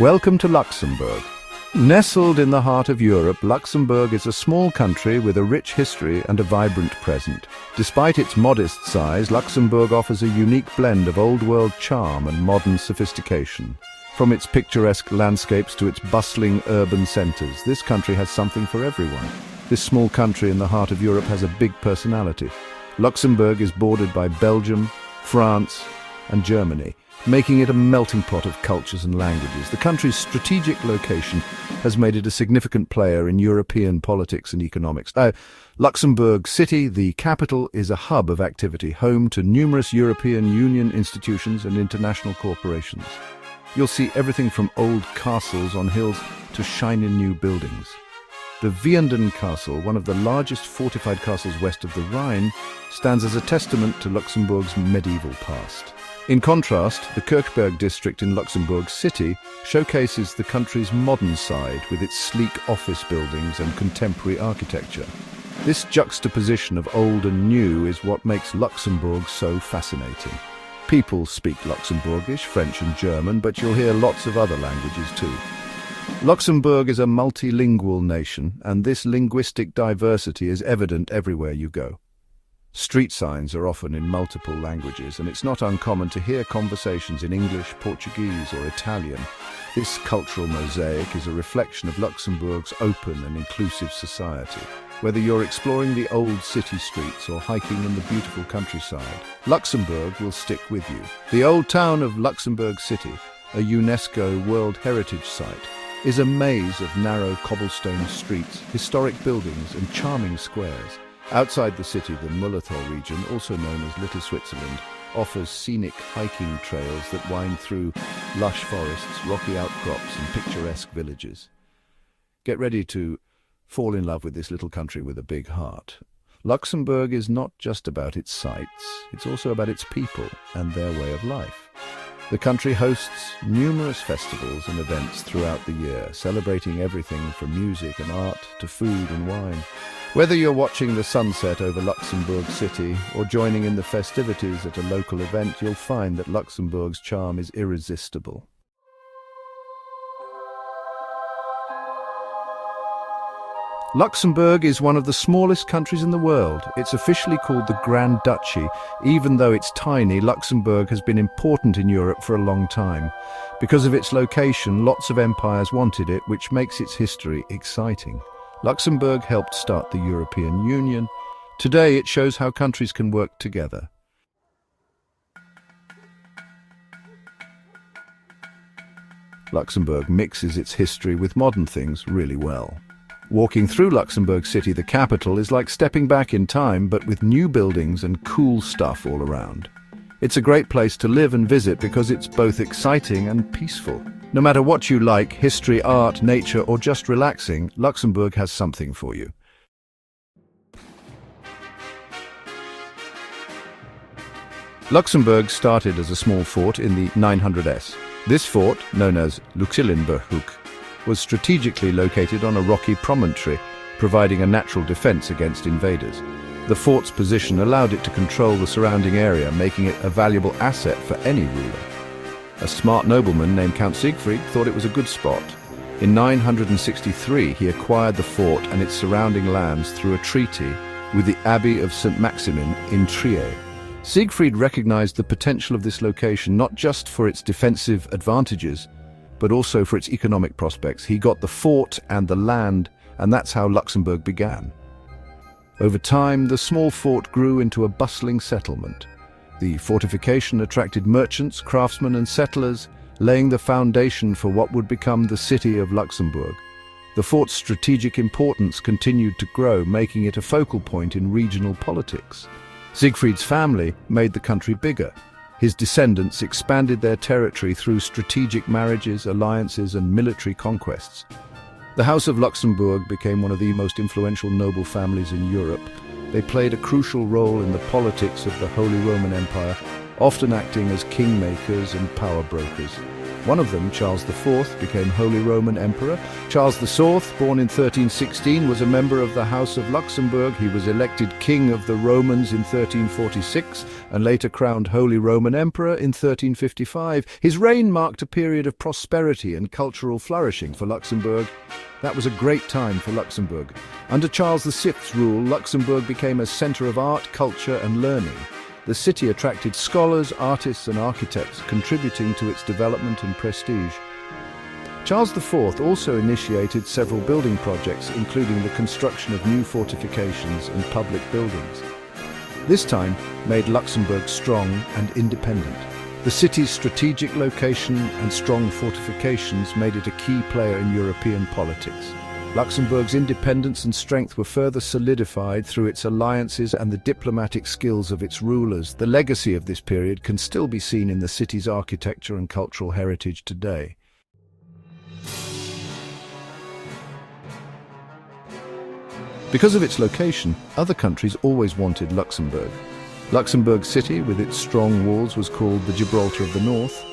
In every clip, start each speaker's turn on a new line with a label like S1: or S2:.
S1: Welcome to Luxembourg. Nestled in the heart of Europe, Luxembourg is a small country with a rich history and a vibrant present. Despite its modest size, Luxembourg offers a unique blend of old-world charm and modern sophistication. From its picturesque landscapes to its bustling urban centres, this country has something for everyone. This small country in the heart of Europe has a big personality. Luxembourg is bordered by Belgium, France, and Germany, making it a melting pot of cultures and languages. The country's strategic location has made it a significant player in European politics and economics. Luxembourg City, the capital, is a hub of activity, home to numerous European Union institutions and international corporations. You'll see everything from old castles on hills to shining new buildings. The Vianden Castle, one of the largest fortified castles west of the Rhine, stands as a testament to Luxembourg's medieval past. In contrast, the Kirchberg district in Luxembourg City showcases the country's modern side with its sleek office buildings and contemporary architecture. This juxtaposition of old and new is what makes Luxembourg so fascinating. People speak Luxembourgish, French and German, but you'll hear lots of other languages too. Luxembourg is a multilingual nation, and this linguistic diversity is evident everywhere you go. Street signs are often in multiple languages, and it's not uncommon to hear conversations in English, Portuguese or Italian. This cultural mosaic is a reflection of Luxembourg's open and inclusive society. Whether you're exploring the old city streets or hiking in the beautiful countryside, Luxembourg will stick with you. The old town of Luxembourg City, a UNESCO World Heritage Site, is a maze of narrow cobblestone streets, historic buildings and charming squares. Outside the city, the Molothor region, also known as Little Switzerland, offers scenic hiking trails that wind through lush forests, rocky outcrops and picturesque villages. Get ready to fall in love with this little country with a big heart. Luxembourg is not just about its sights, it's also about its people and their way of life. The country hosts numerous festivals and events throughout the year, celebrating everything from music and art to food and wine. Whether you're watching the sunset over Luxembourg City or joining in the festivities at a local event, you'll find that Luxembourg's charm is irresistible. Luxembourg is one of the smallest countries in the world. It's officially called the Grand Duchy. Even though it's tiny, Luxembourg has been important in Europe for a long time. Because of its location, lots of empires wanted it, which makes its history exciting. Luxembourg helped start the European Union. Today, it shows how countries can work together. Luxembourg mixes its history with modern things really well. Walking through Luxembourg City, the capital, is like stepping back in time, but with new buildings and cool stuff all around. It's a great place to live and visit because it's both exciting and peaceful. No matter what you like, history, art, nature, or just relaxing, Luxembourg has something for you. Luxembourg started as a small fort in the 900s. This fort, known as Luxembourg, was strategically located on a rocky promontory, providing a natural defense against invaders. The fort's position allowed it to control the surrounding area, making it a valuable asset for any ruler. A smart nobleman named Count Siegfried thought it was a good spot. In 963, he acquired the fort and its surrounding lands through a treaty with the Abbey of St. Maximin in Trier. Siegfried recognized the potential of this location not just for its defensive advantages, but also for its economic prospects. He got the fort and the land, and that's how Luxembourg began. Over time, the small fort grew into a bustling settlement. The fortification attracted merchants, craftsmen and settlers, laying the foundation for what would become the city of Luxembourg. The fort's strategic importance continued to grow, making it a focal point in regional politics. Siegfried's family made the country bigger. His descendants expanded their territory through strategic marriages, alliances, and military conquests. The House of Luxembourg became one of the most influential noble families in Europe. They played a crucial role in the politics of the Holy Roman Empire, often acting as kingmakers and power brokers. One of them, Charles IV, became Holy Roman Emperor. Charles IV, born in 1316, was a member of the House of Luxembourg. He was elected King of the Romans in 1346 and later crowned Holy Roman Emperor in 1355. His reign marked a period of prosperity and cultural flourishing for Luxembourg. That was a great time for Luxembourg. Under Charles VI's rule, Luxembourg became a centre of art, culture and learning. The city attracted scholars, artists and architects, contributing to its development and prestige. Charles IV also initiated several building projects, including the construction of new fortifications and public buildings. This time made Luxembourg strong and independent. The city's strategic location and strong fortifications made it a key player in European politics. Luxembourg's independence and strength were further solidified through its alliances and the diplomatic skills of its rulers. The legacy of this period can still be seen in the city's architecture and cultural heritage today. Because of its location, other countries always wanted Luxembourg. Luxembourg City, with its strong walls, was called the Gibraltar of the North.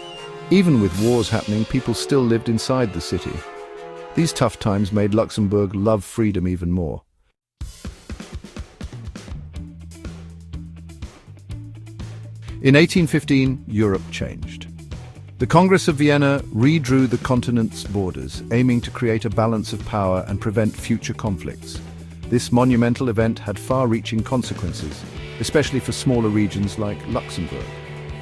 S1: Even with wars happening, people still lived inside the city. These tough times made Luxembourg love freedom even more. In 1815, Europe changed. The Congress of Vienna redrew the continent's borders, aiming to create a balance of power and prevent future conflicts. This monumental event had far-reaching consequences, especially for smaller regions like Luxembourg.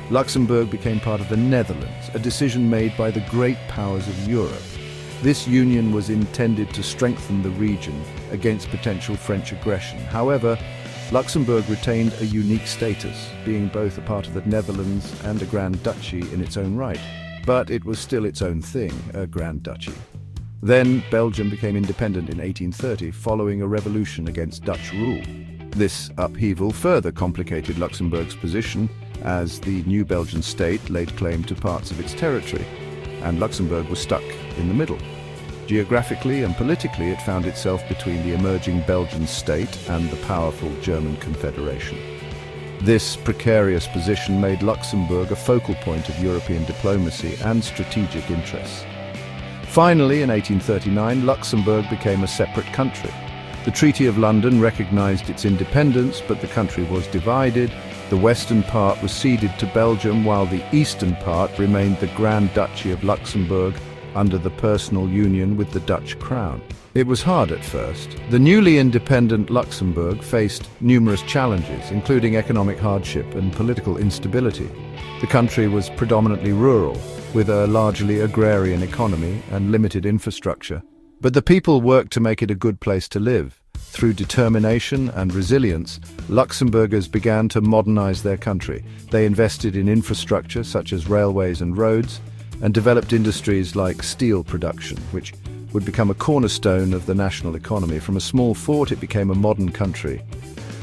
S1: Luxembourg became part of the Netherlands, a decision made by the great powers of Europe. This union was intended to strengthen the region against potential French aggression. However, Luxembourg retained a unique status, being both a part of the Netherlands and a Grand Duchy in its own right. But it was still its own thing, a Grand Duchy. Then Belgium became independent in 1830, following a revolution against Dutch rule. This upheaval further complicated Luxembourg's position, as the new Belgian state laid claim to parts of its territory, and Luxembourg was stuck in the middle. Geographically and politically, it found itself between the emerging Belgian state and the powerful German Confederation. This precarious position made Luxembourg a focal point of European diplomacy and strategic interests. Finally, in 1839, Luxembourg became a separate country. The Treaty of London recognized its independence, but the country was divided. The western part was ceded to Belgium, while the eastern part remained the Grand Duchy of Luxembourg under the personal union with the Dutch crown. It was hard at first. The newly independent Luxembourg faced numerous challenges, including economic hardship and political instability. The country was predominantly rural, with a largely agrarian economy and limited infrastructure. But the people worked to make it a good place to live. Through determination and resilience, Luxembourgers began to modernize their country. They invested in infrastructure such as railways and roads, and developed industries like steel production, which would become a cornerstone of the national economy. From a small fort, it became a modern country.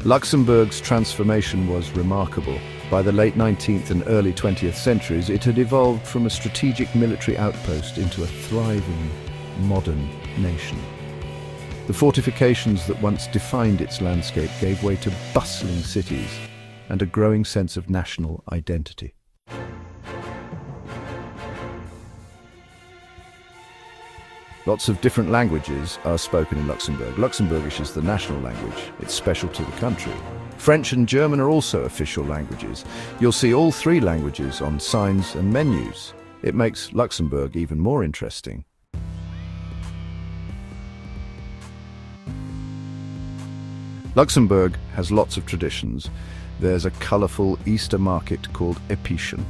S1: Luxembourg's transformation was remarkable. By the late 19th and early 20th centuries, it had evolved from a strategic military outpost into a thriving, modern nation. The fortifications that once defined its landscape gave way to bustling cities and a growing sense of national identity. Lots of different languages are spoken in Luxembourg. Luxembourgish is the national language. It's special to the country. French and German are also official languages. You'll see all three languages on signs and menus. It makes Luxembourg even more interesting. Luxembourg has lots of traditions. There's a colourful Easter market called Epischen.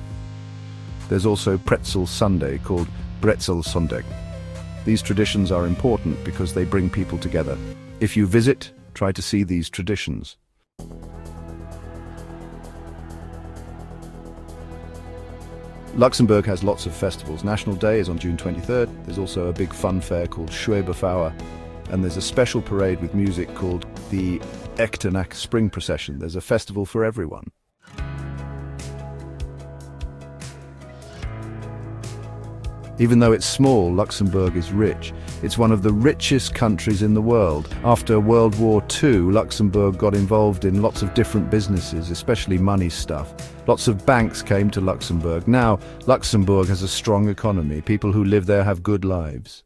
S1: There's also Pretzel Sunday called Brezel Sonntag. These traditions are important because they bring people together. If you visit, try to see these traditions. Luxembourg has lots of festivals. National Day is on June 23rd. There's also a big fun fair called Schwebefeuer. And there's a special parade with music called the Echternacht Spring Procession. There's a festival for everyone. Even though it's small, Luxembourg is rich. It's one of the richest countries in the world. After World War II, Luxembourg got involved in lots of different businesses, especially money stuff. Lots of banks came to Luxembourg. Now, Luxembourg has a strong economy. People who live there have good lives.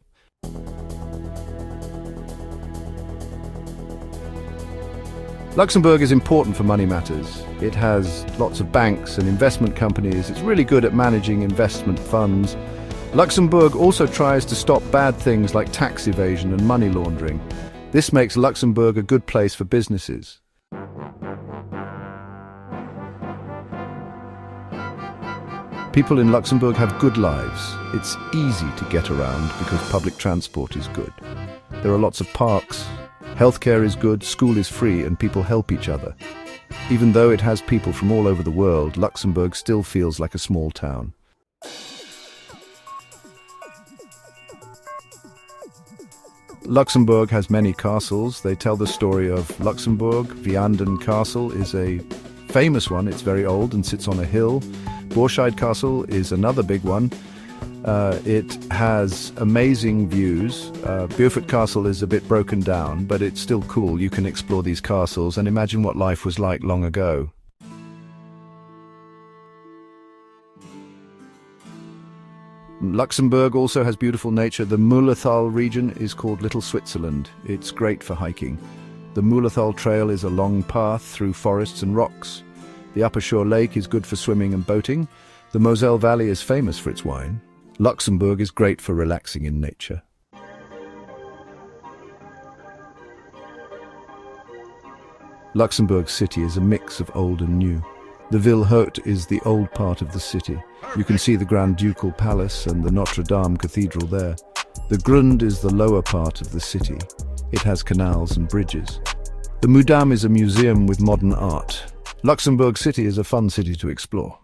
S1: Luxembourg is important for money matters. It has lots of banks and investment companies. It's really good at managing investment funds. Luxembourg also tries to stop bad things like tax evasion and money laundering. This makes Luxembourg a good place for businesses. People in Luxembourg have good lives. It's easy to get around because public transport is good. There are lots of parks. Healthcare is good, school is free, and people help each other. Even though it has people from all over the world, Luxembourg still feels like a small town. Luxembourg has many castles. They tell the story of Luxembourg. Vianden Castle is a famous one. It's very old and sits on a hill. Borscheid Castle is another big one. It has amazing views. Beaufort Castle is a bit broken down, but it's still cool. You can explore these castles and imagine what life was like long ago. Luxembourg also has beautiful nature. The Mullerthal region is called Little Switzerland. It's great for hiking. The Mullerthal Trail is a long path through forests and rocks. The Upper Shore Lake is good for swimming and boating. The Moselle Valley is famous for its wine. Luxembourg is great for relaxing in nature. Luxembourg City is a mix of old and new. The Ville Haute is the old part of the city. You can see the Grand Ducal Palace and the Notre Dame Cathedral there. The Grund is the lower part of the city. It has canals and bridges. The Mudam is a museum with modern art. Luxembourg City is a fun city to explore.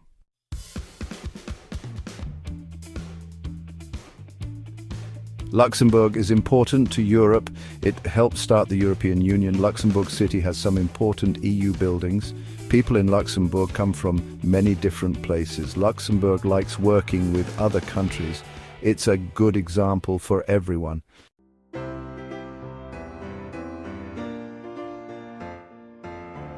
S1: Luxembourg is important to Europe. It helped start the European Union. Luxembourg City has some important EU buildings. People in Luxembourg come from many different places. Luxembourg likes working with other countries. It's a good example for everyone.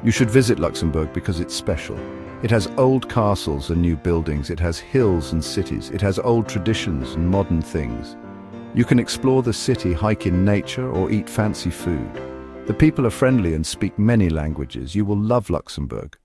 S1: You should visit Luxembourg because it's special. It has old castles and new buildings. It has hills and cities. It has old traditions and modern things. You can explore the city, hike in nature, or eat fancy food. The people are friendly and speak many languages. You will love Luxembourg.